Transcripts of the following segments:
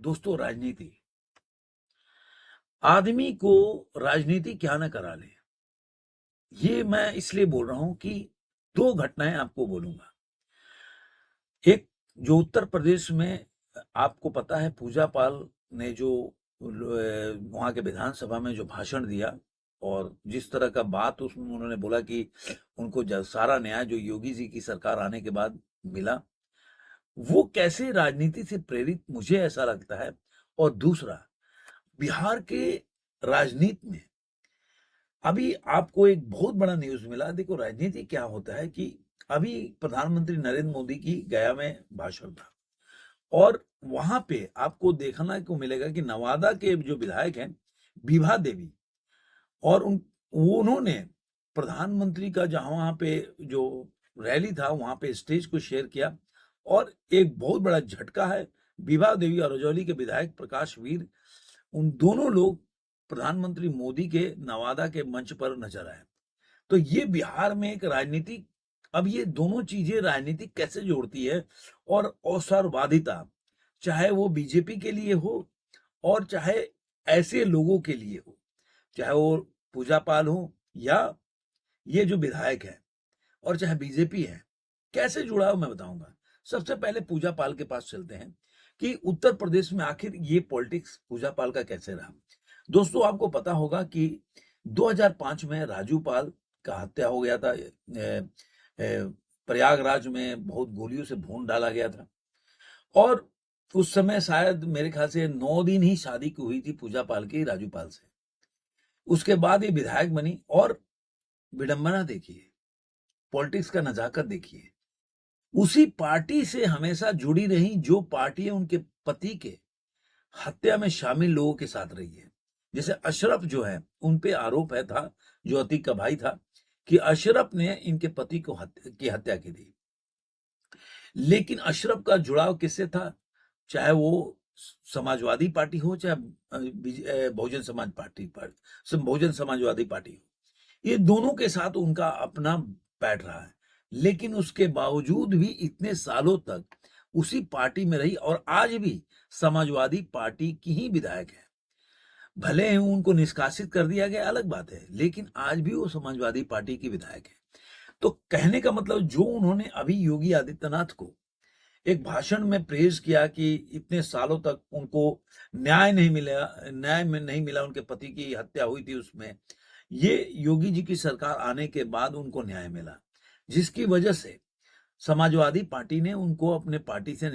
दोस्तों, राजनीति आदमी को राजनीति क्या ना करा ले। ये मैं इसलिए बोल रहा हूं कि दो घटनाएं आपको बोलूंगा। एक, जो उत्तर प्रदेश में आपको पता है, पूजा पाल ने जो वहां के विधानसभा में जो भाषण दिया और जिस तरह का बात उसमें उन्होंने बोला कि उनको सारा न्याय जो योगी जी की सरकार आने के बाद मिला, वो कैसे राजनीति से प्रेरित, मुझे ऐसा लगता है। और दूसरा, बिहार के राजनीति में अभी आपको एक बहुत बड़ा न्यूज मिला। देखो, राजनीति क्या होता है कि अभी प्रधानमंत्री नरेंद्र मोदी की गया में भाषण था और वहां पे आपको देखना को मिलेगा कि नवादा के जो विधायक हैं, विभा देवी, और उन्होंने प्रधानमंत्री का जहां वहां पे जो रैली था वहां पे स्टेज को शेयर किया। और एक बहुत बड़ा झटका है, विभा देवी और रजौली के विधायक प्रकाश वीर, उन दोनों लोग प्रधानमंत्री मोदी के नवादा के मंच पर नजर आए। तो ये बिहार में एक राजनीति, अब ये दोनों चीजें राजनीति कैसे जोड़ती है। और अवसरवादिता, चाहे वो बीजेपी के लिए हो और चाहे ऐसे लोगों के लिए हो, चाहे वो पूजा पाल हो या ये जो विधायक है, और चाहे बीजेपी है, कैसे जुड़ा हो मैं बताऊंगा। सबसे पहले पूजा पाल के पास चलते हैं कि उत्तर प्रदेश में आखिर ये पॉलिटिक्स पूजा पाल का कैसे रहा। दोस्तों, आपको पता होगा कि 2005 में राजू पाल का हत्या हो गया था। प्रयागराज में बहुत गोलियों से भून डाला गया था और उस समय शायद मेरे ख्याल से 9 दिन ही शादी की हुई थी पूजा पाल की राजू पाल से। उसके बाद ये विधायक बनी और विडंबना देखिए, पॉलिटिक्स का नजाकत देखिए, उसी पार्टी से हमेशा जुड़ी रही जो पार्टी उनके पति के हत्या में शामिल लोगों के साथ रही है। जैसे अशरफ जो है, उन पे आरोप है था, जो अतीक का भाई था, कि अशरफ ने इनके पति को की हत्या की थी। लेकिन अशरफ का जुड़ाव किससे था? चाहे वो समाजवादी पार्टी हो, चाहे बहुजन समाज पार्टी बहुजन समाजवादी पार्टी हो, ये दोनों के साथ उनका अपना बैठ रहा है। लेकिन उसके बावजूद भी इतने सालों तक उसी पार्टी में रही और आज भी समाजवादी पार्टी की ही विधायक है। भले ही उनको निष्कासित कर दिया गया, अलग बात है, लेकिन आज भी वो समाजवादी पार्टी की विधायक है। तो कहने का मतलब, जो उन्होंने अभी योगी आदित्यनाथ को एक भाषण में प्रेज किया कि इतने सालों तक उनको न्याय नहीं मिला, न्याय में नहीं मिला, उनके पति की हत्या हुई थी उसमें, ये योगी जी की सरकार आने के बाद उनको न्याय मिला, जिसकी वजह से समाजवादी पार्टी ने उनको अपने पार्टी से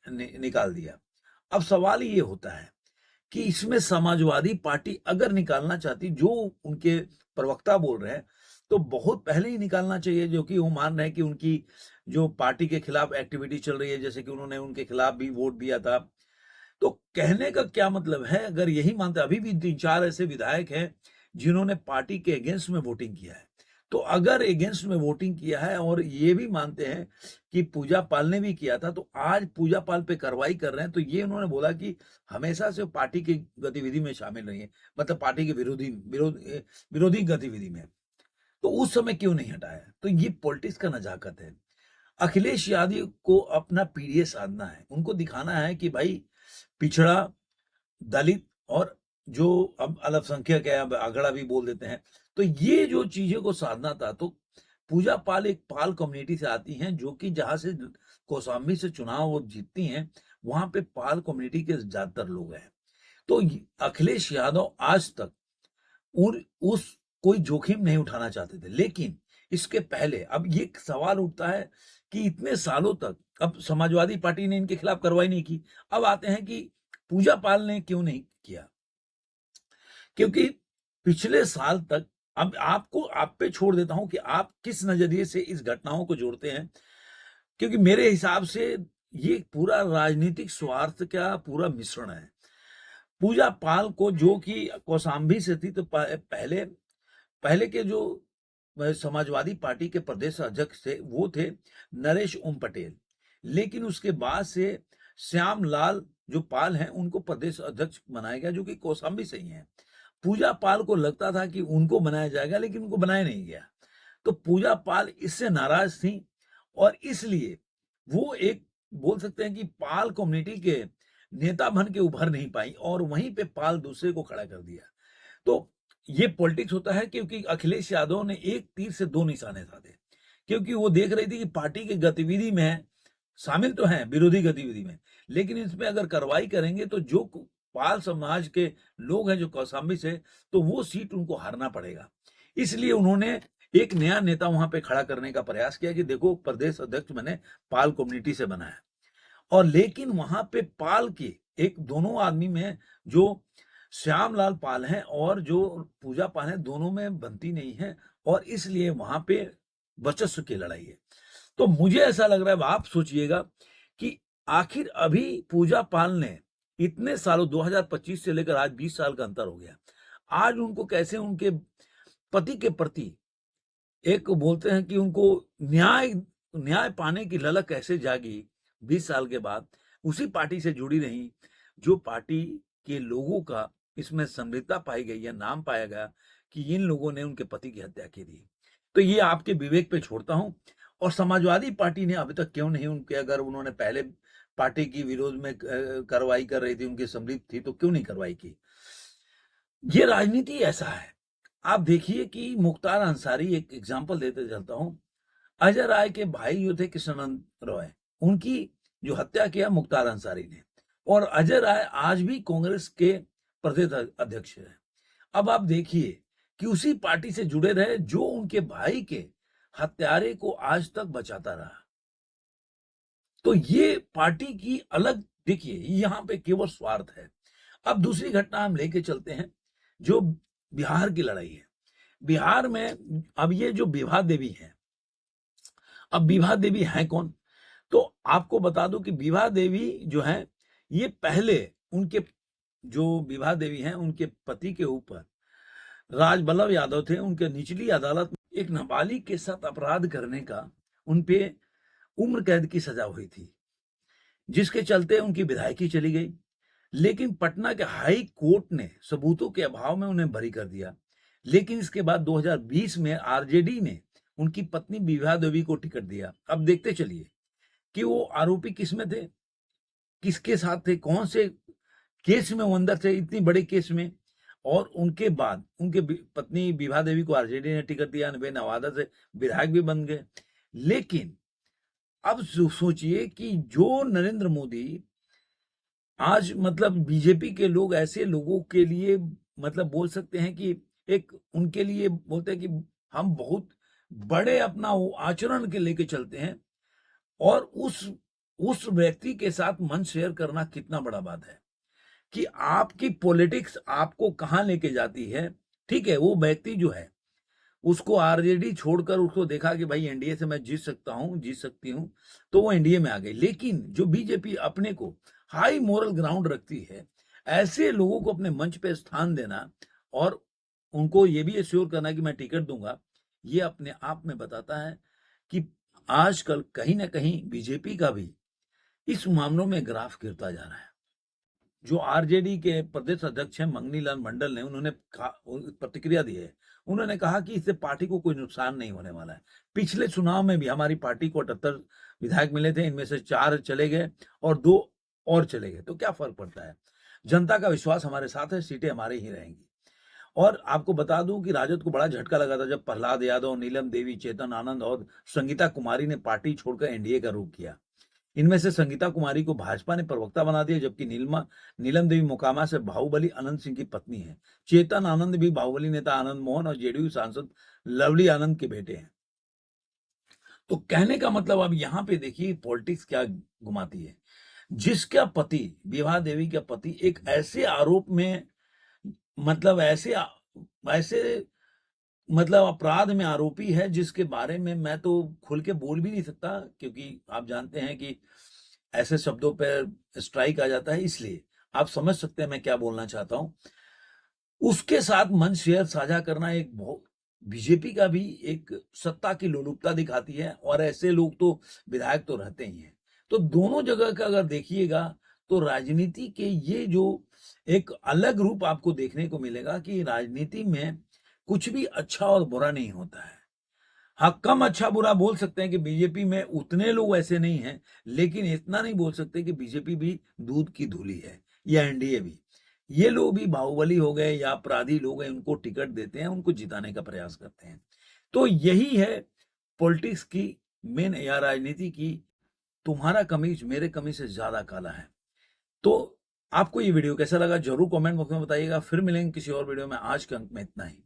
निकाल दिया। अब सवाल ये होता है कि इसमें समाजवादी पार्टी अगर निकालना चाहती, जो उनके प्रवक्ता बोल रहे हैं, तो बहुत पहले ही निकालना चाहिए, जो कि वो मान रहे हैं कि उनकी जो पार्टी के खिलाफ एक्टिविटी चल रही है, जैसे कि उन्होंने उनके खिलाफ भी वोट दिया था। तो कहने का क्या मतलब है, अगर यही मानते, अभी भी 3-4 ऐसे विधायक हैं जिन्होंने पार्टी के अगेंस्ट में वोटिंग किया है। तो अगर अगेंस्ट में वोटिंग किया है और ये भी मानते हैं कि पूजा पाल ने भी किया था, तो आज पूजा पाल पे कार्रवाई कर रहे हैं, तो ये उन्होंने बोला कि हमेशा से पार्टी की गतिविधि में शामिल रही है, मतलब पार्टी के विरोधी गतिविधि में, तो उस समय क्यों नहीं हटाया। तो ये पॉलिटिक्स का नजाकत है। अखिलेश यादव को अपना पीडीए साधना है, उनको दिखाना है कि भाई पिछड़ा, दलित और जो अब अल्पसंख्यक है, अब अगड़ा भी बोल देते हैं, तो ये जो चीजें को साधना था। तो पूजा पाल एक पाल कम्युनिटी से आती हैं, जो कि जहां से कौशाम्बी से चुनाव वो जीतती हैं, वहां पे पाल कम्युनिटी के ज्यादातर लोग हैं। तो अखिलेश यादव आज तक उस कोई जोखिम नहीं उठाना चाहते थे। लेकिन इसके पहले अब ये सवाल उठता है कि इतने सालों तक अब समाजवादी पार्टी ने इनके खिलाफ कार्रवाई नहीं की। अब आते हैं कि पूजा पाल ने क्यों नहीं किया, क्योंकि पिछले साल तक, अब आपको आप पे छोड़ देता हूं कि आप किस नजरिए से इस घटनाओं को जोड़ते हैं, क्योंकि मेरे हिसाब से ये पूरा राजनीतिक स्वार्थ का पूरा मिश्रण है। पूजा पाल को, जो कि कौशाम्बी से थी, तो पहले पहले के जो समाजवादी पार्टी के प्रदेश अध्यक्ष थे वो थे नरेश ओम पटेल। लेकिन उसके बाद से श्याम लाल जो पाल हैं, उनको प्रदेश अध्यक्ष बनाया गया, जो कि कौशाम्बी से ही हैं। पूजा पाल को लगता था कि उनको बनाया जाएगा, लेकिन उनको बनाया नहीं गया। तो पूजा पाल इससे नाराज थी और इसलिए वो एक, बोल सकते हैं कि पाल कम्युनिटी के नेता बन के उभर नहीं पाई और वहीं पे पाल दूसरे को खड़ा कर दिया। तो ये पॉलिटिक्स होता है, क्योंकि अखिलेश यादव ने एक तीर से दो निशाने साधे, क्योंकि वो देख रही थी कि पार्टी की गतिविधि में शामिल तो हैं, विरोधी गतिविधि में, लेकिन इसमें अगर कार्रवाई करेंगे तो जो पाल समाज के लोग हैं, जो कौशाम्बी से, तो वो सीट उनको हारना पड़ेगा। इसलिए उन्होंने एक नया नेता वहां पे खड़ा करने का प्रयास किया कि देखो, प्रदेश अध्यक्ष मैंने पाल कम्युनिटी से बना है। और लेकिन वहां पे पाल के एक दोनों आदमी में जो श्यामलाल पाल हैं और जो पूजा पाल हैं, दोनों में बनती नहीं है, और इसलिए वहां पे वर्चस्व की लड़ाई है। तो मुझे ऐसा लग रहा है, आप सोचिएगा कि आखिर अभी पूजा पाल ने इतने सालों 2025 से लेकर आज 20 साल का अंतर हो गया, आज उनको कैसे उनके पति के प्रति एक बोलते हैं कि उनको न्याय न्याय पाने की ललक कैसे जागी 20 साल के बाद, उसी पार्टी से जुड़ी रही जो पार्टी के लोगों का इसमें समृद्धता पाई गई या नाम पाया गया कि इन लोगों ने उनके पति की हत्या की थी। तो ये आपके विवेक पे छोड़ता हूं। और समाजवादी पार्टी ने अभी तक क्यों नहीं, उनके अगर उन्होंने पहले पार्टी की विरोध में कार्रवाई कर रही थी, उनकी समृद्ध थी, तो क्यों नहीं कार्रवाई की? ये राजनीति ऐसा है। आप देखिए कि मुख्तार अंसारी, एक एग्जाम्पल देते चलता हूं, अजय राय के भाई जो थे कृष्णानंद रॉय, उनकी जो हत्या किया मुख्तार अंसारी ने, और अजय राय आज भी कांग्रेस के प्रदेश अध्यक्ष है। अब आप देखिए कि उसी पार्टी से जुड़े रहे जो उनके भाई के हत्यारे को आज तक बचाता रहा। तो ये पार्टी की अलग, देखिए यहां पे केवल स्वार्थ है। अब दूसरी घटना हम लेके चलते हैं, जो बिहार की लड़ाई है। बिहार में अब ये जो विभा देवी है, अब विभा देवी है कौन? तो आपको बता दूं कि विभा देवी जो है, ये पहले उनके जो विभा देवी हैं, उनके पति के ऊपर राजबल्लभ यादव थे, उनके निचली अदालत में एक नाबालिग के साथ अपराध करने का उनपे उम्र कैद की सजा हुई थी, जिसके चलते उनकी विधायकी चली गई। लेकिन पटना के हाई कोर्ट ने सबूतों के अभाव में उन्हें बरी कर दिया। लेकिन इसके बाद 2020 में आरजेडी ने उनकी पत्नी विभा देवी को टिकट दिया। अब देखते चलिए कि वो आरोपी किसमें थे, किसके साथ थे, कौन से केस में वो अंदर थे, इतनी बड़े केस में। और उनके बाद उनके पत्नी विभा देवी को आरजेडी ने टिकट दिया, वे नवादा से विधायक भी बन गए। लेकिन अब सोचिए कि जो नरेंद्र मोदी आज, मतलब बीजेपी के लोग ऐसे लोगों के लिए, मतलब बोल सकते हैं कि एक उनके लिए बोलते हैं कि हम बहुत बड़े अपना वो आचरण के लेके चलते हैं, और उस व्यक्ति के साथ मंच शेयर करना कितना बड़ा बात है कि आपकी पॉलिटिक्स आपको कहां लेके जाती है। ठीक है, वो व्यक्ति जो है, उसको आरजेडी छोड़कर उसको देखा कि भाई एनडीए से मैं जीत सकता हूं, जीत सकती हूं, तो वो एनडीए में आ गई। लेकिन जो बीजेपी अपने को हाई मोरल ग्राउंड रखती है, ऐसे लोगों को अपने मंच पे स्थान देना और उनको ये भी एश्योर करना कि मैं टिकट दूंगा, ये अपने आप में बताता है कि आजकल कहीं ना कहीं बीजेपी का भी इस मामलों में ग्राफ गिरता जा रहा है। जो आरजेडी के प्रदेश अध्यक्ष हैं मंगनी लाल मंडल ने, उन्होंने प्रतिक्रिया दी है। उन्होंने कहा कि इससे पार्टी को कोई नुकसान नहीं होने वाला है। पिछले चुनाव में भी हमारी पार्टी को 78 विधायक मिले थे, इनमें से 4 चले गए और 2 और चले गए, तो क्या फर्क पड़ता है? जनता का विश्वास हमारे साथ है, सीटें हमारे ही रहेंगी। और आपको बता दूं कि राजद को बड़ा झटका लगा था जब प्रहलाद यादव, नीलम देवी, चेतन आनंद और संगीता कुमारी ने पार्टी छोड़कर एनडीए का रुख किया। इनमें से संगीता कुमारी को भाजपा ने प्रवक्ता बना दिया, जबकि नीलम देवी मोकामा से बाहुबली आनंद सिंह की पत्नी है। चेतन आनंद भी बाहुबली नेता आनंद मोहन और जेडीयू सांसद लवली आनंद के बेटे हैं। तो कहने का मतलब, अब यहाँ पे देखिए पॉलिटिक्स क्या घुमाती है। जिसका पति, विभा देवी का पति, एक ऐसे आरोप में, मतलब ऐसे मतलब अपराध में आरोपी है, जिसके बारे में मैं तो खुल के बोल भी नहीं सकता, क्योंकि आप जानते हैं कि ऐसे शब्दों पर स्ट्राइक आ जाता है। इसलिए आप समझ सकते हैं मैं क्या बोलना चाहता हूं। उसके साथ मंच शेयर साझा करना एक बहुत, बीजेपी का भी एक सत्ता की लोलुपता दिखाती है, और ऐसे लोग तो विधायक तो रहते ही हैं। तो दोनों जगह का अगर देखिएगा तो राजनीति के ये जो एक अलग रूप आपको देखने को मिलेगा कि राजनीति में कुछ भी अच्छा और बुरा नहीं होता है। हाँ, कम अच्छा बुरा बोल सकते हैं कि बीजेपी में उतने लोग ऐसे नहीं हैं, लेकिन इतना नहीं बोल सकते कि बीजेपी भी दूध की धूली है या एनडीए भी। ये लोग भी बाहुबली हो गए या अपराधी लोग हैं, उनको टिकट देते हैं, उनको जिताने का प्रयास करते हैं। तो यही है पॉलिटिक्स की मेन या राजनीति की, तुम्हारा कमीज मेरे कमीज से ज़्यादा काला है। तो आपको ये वीडियो कैसा लगा ज़रूर कमेंट बॉक्स में बताइएगा। फिर मिलेंगे किसी और वीडियो में। आज के अंक में इतना ही।